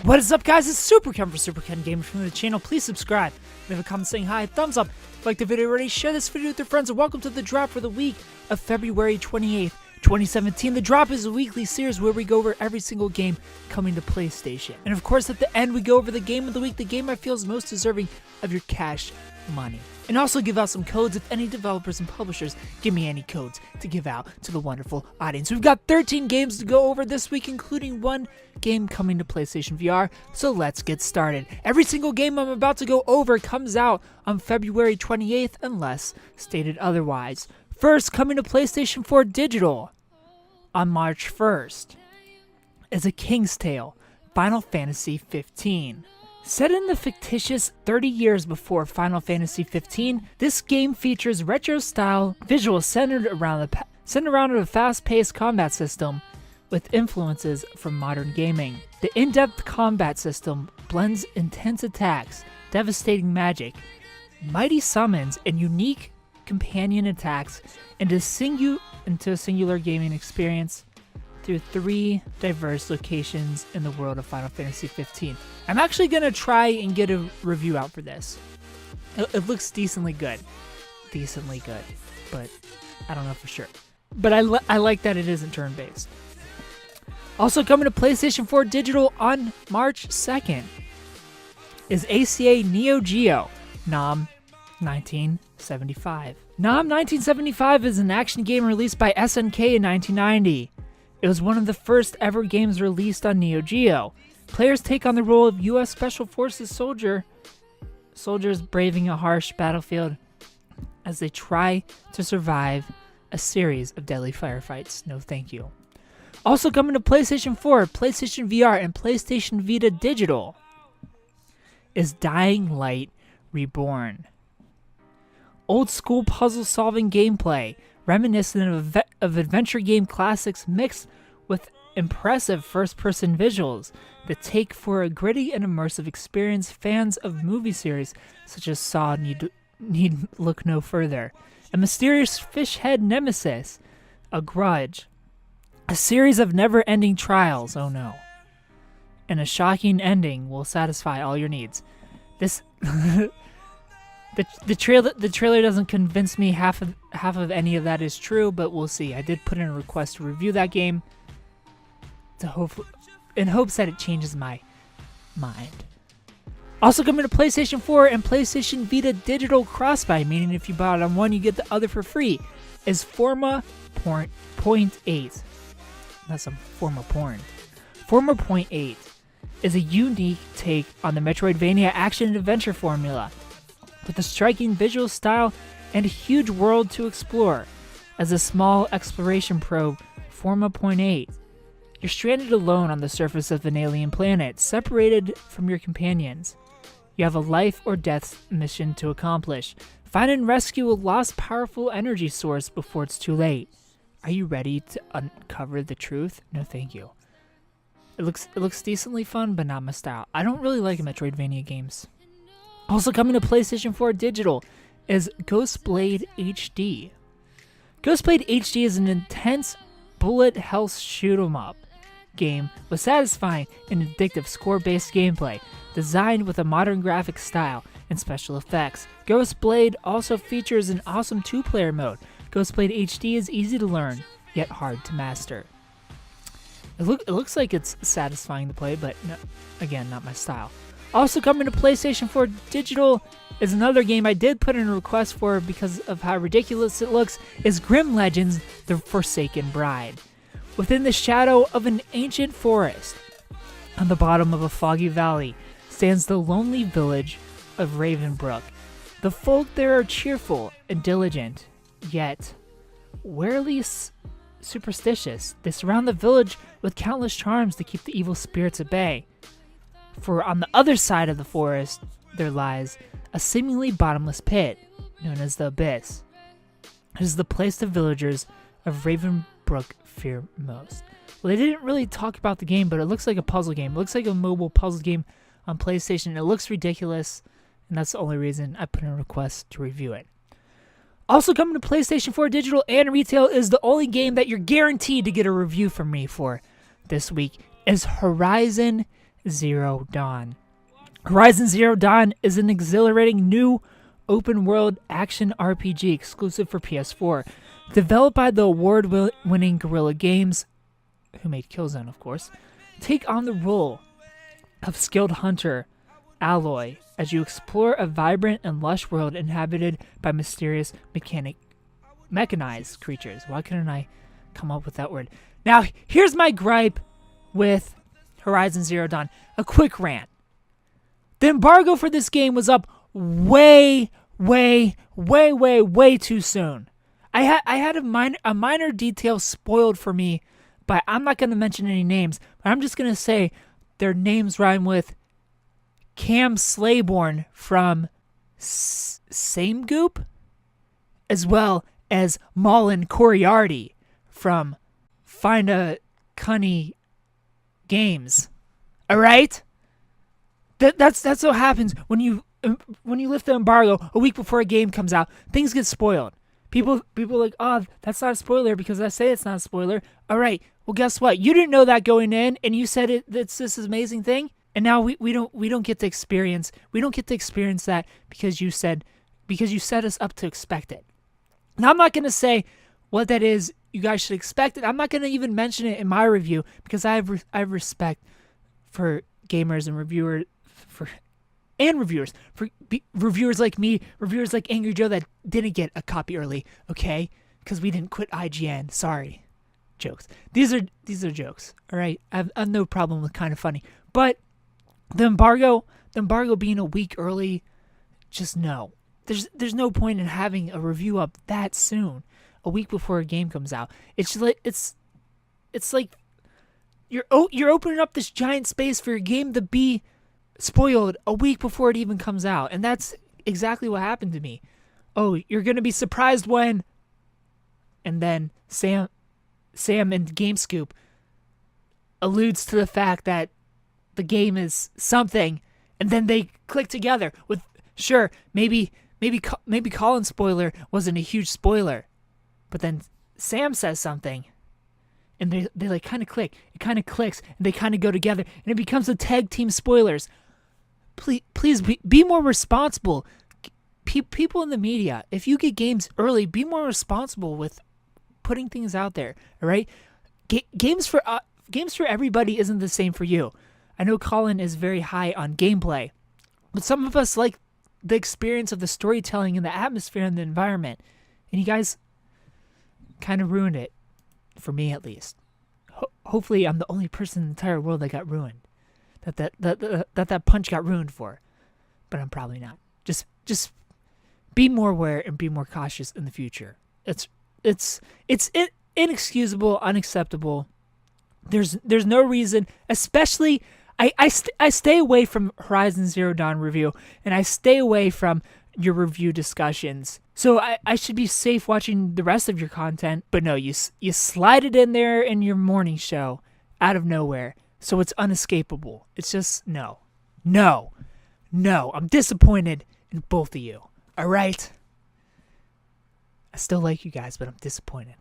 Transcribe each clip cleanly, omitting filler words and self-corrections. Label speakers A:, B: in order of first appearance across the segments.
A: What is up, guys? It's Superken for Superken Games from the channel. Please subscribe, leave a comment saying hi, thumbs up, if you like the video already, share this video with your friends, and welcome to the drop for the week of February 28th, 2017. The drop is a weekly series where we go over every single game coming to PlayStation. And of course, at the end, we go over the game of the week, the game I feel is most deserving of your cash money. And also give out some codes if any developers and publishers give me any codes to give out to the wonderful audience. We've got 13 games to go over this week, including one game coming to PlayStation VR, so let's get started. Every single game I'm about to go over comes out on February 28th, unless stated otherwise. First, coming to PlayStation 4 Digital on March 1st is A King's Tale: Final Fantasy 15. Set in the fictitious 30 years before Final Fantasy 15, this game features retro-style visuals centered around a fast-paced combat system with influences from modern gaming. The in-depth combat system blends intense attacks, devastating magic, mighty summons, and unique companion attacks into a singular gaming experience through 3 diverse locations in the world of Final Fantasy 15. I'm actually going to try and get a review out for this. It looks decently good, but I don't know for sure. But I like that it isn't turn-based. Also coming to PlayStation 4 Digital on March 2nd is ACA Neo Geo NOM 1975. NOM 1975 is an action game released by SNK in 1990. It was one of the first ever games released on Neo Geo. Players take on the role of U.S. Special Forces soldiers braving a harsh battlefield as they try to survive a series of deadly firefights. No thank you. Also coming to PlayStation 4, PlayStation VR, and PlayStation Vita Digital is Dying Light Reborn. Old school puzzle solving gameplay, reminiscent of adventure game classics mixed with impressive first-person visuals. The take for a gritty and immersive experience fans of movie series such as Saw need look no further. A mysterious fish head nemesis, a grudge, a series of never-ending trials, oh no, and a shocking ending will satisfy all your needs. This The trailer doesn't convince me half of any of that is true, but we'll see. I did put in a request to review that game in hopes that it changes my mind. Also coming to PlayStation 4 and PlayStation Vita Digital Cross-Buy, meaning if you buy it on one, you get the other for free, is Forma Point 8. That's some Forma porn. Forma Point 8 is a unique take on the Metroidvania action and adventure formula, with a striking visual style and a huge world to explore. As a small exploration probe, Forma Point 8, you're stranded alone on the surface of an alien planet, separated from your companions. You have a life or death mission to accomplish. Find and rescue a lost powerful energy source before it's too late. Are you ready to uncover the truth? No thank you. It looks decently fun, but not my style. I don't really like Metroidvania games. Also coming to PlayStation 4 Digital is Ghostblade HD. Ghostblade HD is an intense bullet hell shoot-'em-up game with satisfying and addictive score-based gameplay, designed with a modern graphic style and special effects. Ghostblade also features an awesome 2-player mode. Ghostblade HD is easy to learn, yet hard to master. It looks like it's satisfying to play, but no, again, not my style. Also coming to PlayStation 4 Digital is another game I did put in a request for because of how ridiculous it looks, is Grim Legends: The Forsaken Bride. Within the shadow of an ancient forest, on the bottom of a foggy valley, stands the lonely village of Ravenbrook. The folk there are cheerful and diligent, yet warily superstitious. They surround the village with countless charms to keep the evil spirits at bay. For on the other side of the forest, there lies a seemingly bottomless pit, known as the Abyss. It is the place the villagers of Ravenbrook fear most. Well, they didn't really talk about the game, but it looks like a puzzle game. It looks like a mobile puzzle game on PlayStation. It looks ridiculous, and that's the only reason I put in a request to review it. Also coming to PlayStation 4 Digital and Retail is the only game that you're guaranteed to get a review from me for this week, is Horizon Zero Dawn. Horizon Zero Dawn is an exhilarating new open-world action RPG exclusive for PS4. Developed by the award-winning Guerrilla Games, who made Killzone, of course. Take on the role of skilled hunter Aloy as you explore a vibrant and lush world inhabited by mysterious mechanized creatures. Why couldn't I come up with that word? Now, here's my gripe with Horizon Zero Dawn. A quick rant. The embargo for this game was up way too soon. I had a minor detail spoiled for me, but I'm not going to mention any names. But I'm just going to say their names rhyme with Cam Slayborn from Same Goop, as well as Malin Coriarty from Finda Cunny Games. All right, that's what happens when you lift the embargo a week before a game comes out. Things get spoiled. People are like, oh, that's not a spoiler because I say it's not a spoiler. All right, well, guess what? You didn't know that going in, and you said it's this amazing thing, and now we don't get to experience. We don't get to experience that because you set us up to expect it. Now, I'm not gonna say what that is. You guys should expect it. I'm not gonna even mention it in my review because I have respect for gamers and reviewers for reviewers like me, reviewers like Angry Joe that didn't get a copy early, okay? Because we didn't quit IGN. Sorry, jokes. These are jokes. All right, I have no problem with kind of funny, but the embargo being a week early, just no. There's no point in having a review up that soon, a week before a game comes out. It's like you're opening up this giant space for your game to be spoiled a week before it even comes out, and that's exactly what happened to me. Oh, you're gonna be surprised when, and then Sam in Game Scoop alludes to the fact that the game is something, and then they click together with sure maybe Colin's spoiler wasn't a huge spoiler, but then Sam says something, and they like kind of click. It kind of clicks, and they kind of go together, and it becomes a tag team spoilers. Please be more responsible. People in the media, if you get games early, be more responsible with putting things out there. All right, games for everybody isn't the same for you. I know Colin is very high on gameplay, but some of us like the experience of the storytelling and the atmosphere and the environment, and you guys kind of ruined it, for me at least. Hopefully, I'm the only person in the entire world that got ruined. That punch got ruined for, but I'm probably not. Just be more aware and be more cautious in the future. It's inexcusable, unacceptable. There's no reason, especially I stay away from Horizon Zero Dawn review, and I stay away from your review discussions. So I should be safe watching the rest of your content, but no, you slide it in there in your morning show out of nowhere. So it's unescapable. It's just, no. I'm disappointed in both of you. All right? I still like you guys, but I'm disappointed.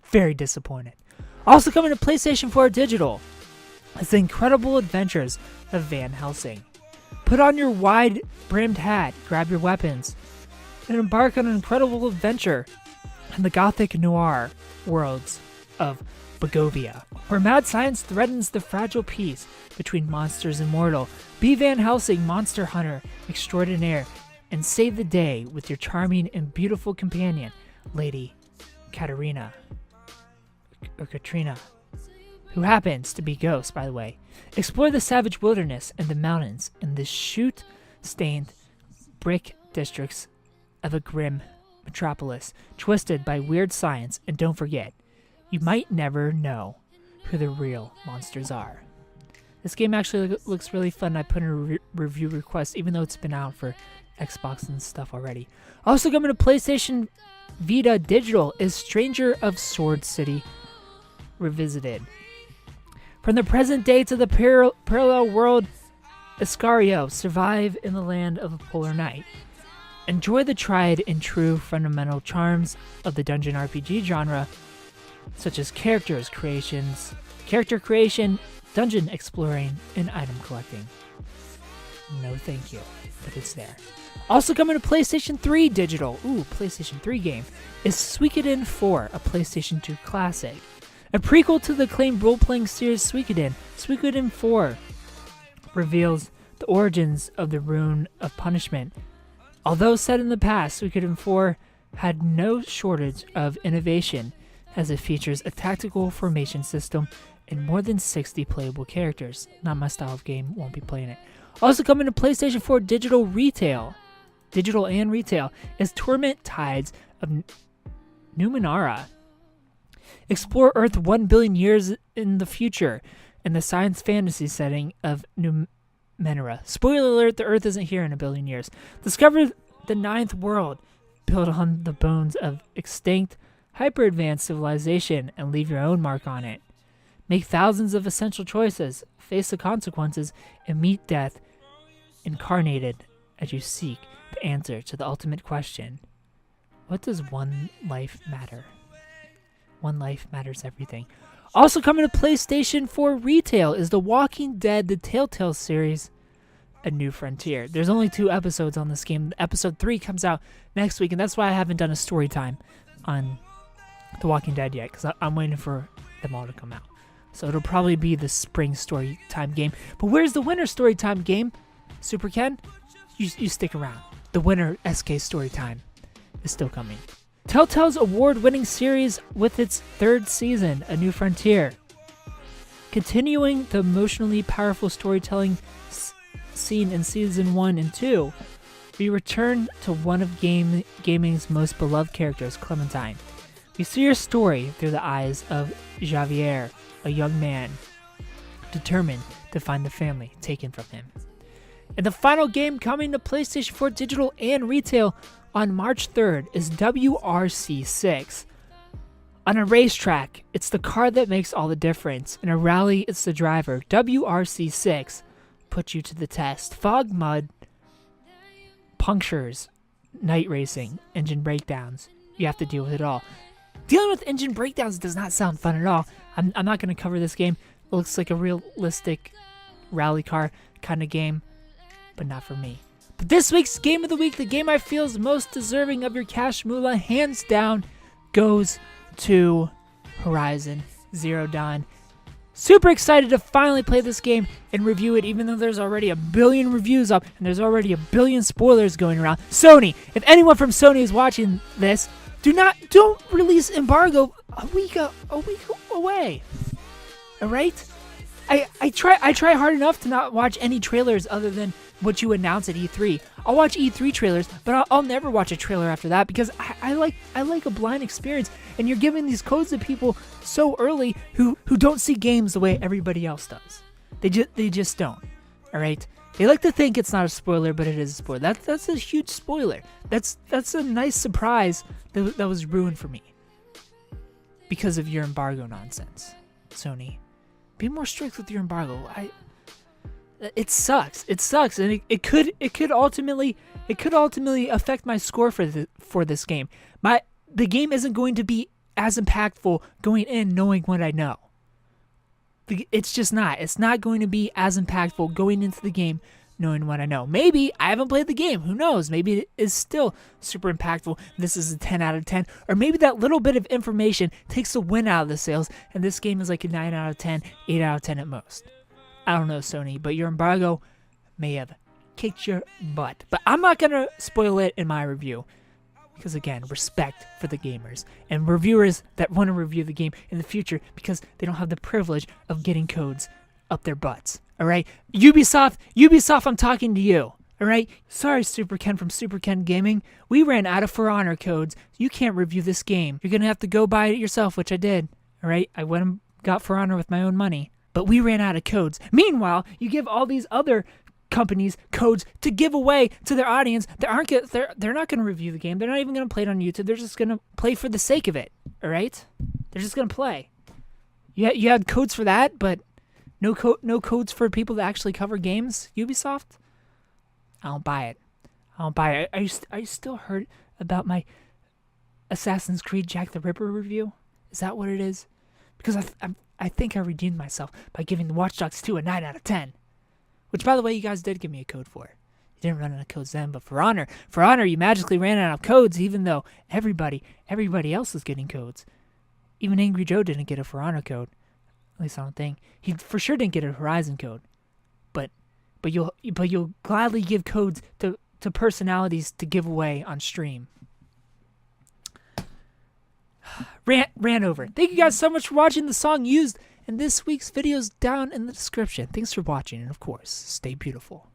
A: Very disappointed. Also coming to PlayStation 4 Digital is The Incredible Adventures of Van Helsing. Put on your wide-brimmed hat, grab your weapons, and embark on an incredible adventure in the gothic noir worlds of Bogovia, where mad science threatens the fragile peace between monsters and mortal. Be Van Helsing, monster hunter extraordinaire, and save the day with your charming and beautiful companion, Lady Katrina, who happens to be Ghost, by the way. Explore the savage wilderness and the mountains in the soot-stained brick districts of a grim metropolis, twisted by weird science, and don't forget, you might never know who the real monsters are. This game actually looks really fun. I put in a review request, even though it's been out for Xbox and stuff already. Also coming to PlayStation Vita Digital is Stranger of Sword City Revisited. From the present day to the parallel world, Iscario, survive in the land of a polar night. Enjoy the tried and true fundamental charms of the dungeon RPG genre, such as character creation, dungeon exploring, and item collecting. No thank you, but it's there. Also coming to PlayStation 3 digital, PlayStation 3 game, is Suikoden 4, a PlayStation 2 classic. A prequel to the acclaimed role-playing series Suikoden, Suikoden 4 reveals the origins of the Rune of Punishment. Although set in the past, Suikoden 4 had no shortage of innovation, as it features a tactical formation system and more than 60 playable characters. Not my style of game, won't be playing it. Also coming to PlayStation 4 digital and retail, is Torment Tides of Numenera. Explore Earth 1 billion years in the future in the science fantasy setting of Numenera. Spoiler alert, the Earth isn't here in a billion years. Discover the ninth world, built on the bones of extinct, hyper-advanced civilization, and leave your own mark on it. Make thousands of essential choices, face the consequences, and meet death incarnated as you seek the answer to the ultimate question. What does one life matter? One life matters everything. Also coming to PlayStation 4 retail is The Walking Dead, the Telltale series, A New Frontier. There's only 2 episodes on this game. Episode 3 comes out next week, and that's why I haven't done a story time on The Walking Dead yet, because I'm waiting for them all to come out. So it'll probably be the spring story time game. But where's the winter story time game? Superken? You stick around. The winter SK story time is still coming. Telltale's award-winning series with its 3rd season, A New Frontier. Continuing the emotionally powerful storytelling seen in Season 1 and 2, we return to one of gaming's most beloved characters, Clementine. We see her story through the eyes of Javier, a young man determined to find the family taken from him. And the final game coming to PlayStation 4 digital and retail on March 3rd is WRC6. On a racetrack, it's the car that makes all the difference. In a rally, it's the driver. WRC6 puts you to the test. Fog, mud, punctures, night racing, engine breakdowns. You have to deal with it all. Dealing with engine breakdowns does not sound fun at all. I'm not going to cover this game. It looks like a realistic rally car kind of game, but not for me. But this week's Game of the Week, the game I feel is most deserving of your cash moolah, hands down, goes to Horizon Zero Dawn. Super excited to finally play this game and review it, even though there's already a billion reviews up and there's already a billion spoilers going around. Sony, if anyone from Sony is watching this, don't release embargo a week away. All right? I try hard enough to not watch any trailers other than what you announce at E3. I'll watch E3 trailers, but I'll never watch a trailer after that because I like a blind experience. And you're giving these codes to people so early who don't see games the way everybody else does. They just don't. All right. They like to think it's not a spoiler, but it is a spoiler. That's a huge spoiler. That's a nice surprise that was ruined for me because of your embargo nonsense. Sony, be more strict with your embargo. It sucks. It sucks, and it could ultimately affect my score for this game. The game isn't going to be as impactful going in knowing what I know. It's just not. It's not going to be as impactful going into the game knowing what I know. Maybe I haven't played the game. Who knows? Maybe it is still super impactful. This is a 10 out of 10. Or maybe that little bit of information takes the win out of the sales, and this game is like a 9 out of 10, 8 out of 10 at most. I don't know, Sony, but your embargo may have kicked your butt. But I'm not going to spoil it in my review. Because again, respect for the gamers and reviewers that want to review the game in the future because they don't have the privilege of getting codes up their butts. All right, Ubisoft, I'm talking to you. All right, sorry, Superken from Superken Gaming, we ran out of For Honor codes. You can't review this game. You're gonna have to go buy it yourself, which I did. All right, I went and got For Honor with my own money, but we ran out of codes. Meanwhile, you give all these other companies codes to give away to their audience. They're not going to review the game. They're not even going to play it on YouTube. They're just going to play for the sake of it. All right? They're just going to play. You had codes for that, but no codes for people that actually cover games. Ubisoft. I don't buy it. Are you still heard about my Assassin's Creed Jack the Ripper review? Is that what it is? Because I think I redeemed myself by giving the Watch Dogs 2 a 9 out of 10. Which, by the way, you guys did give me a code for. You didn't run out of codes then, but for Honor, you magically ran out of codes, even though everybody else was getting codes. Even Angry Joe didn't get a For Honor code. At least I don't think. He for sure didn't get a Horizon code. But you'll gladly give codes to personalities to give away on stream. Ran over. Thank you guys so much for watching. The song used in this week's videos down in the description. Thanks for watching, and of course, stay beautiful.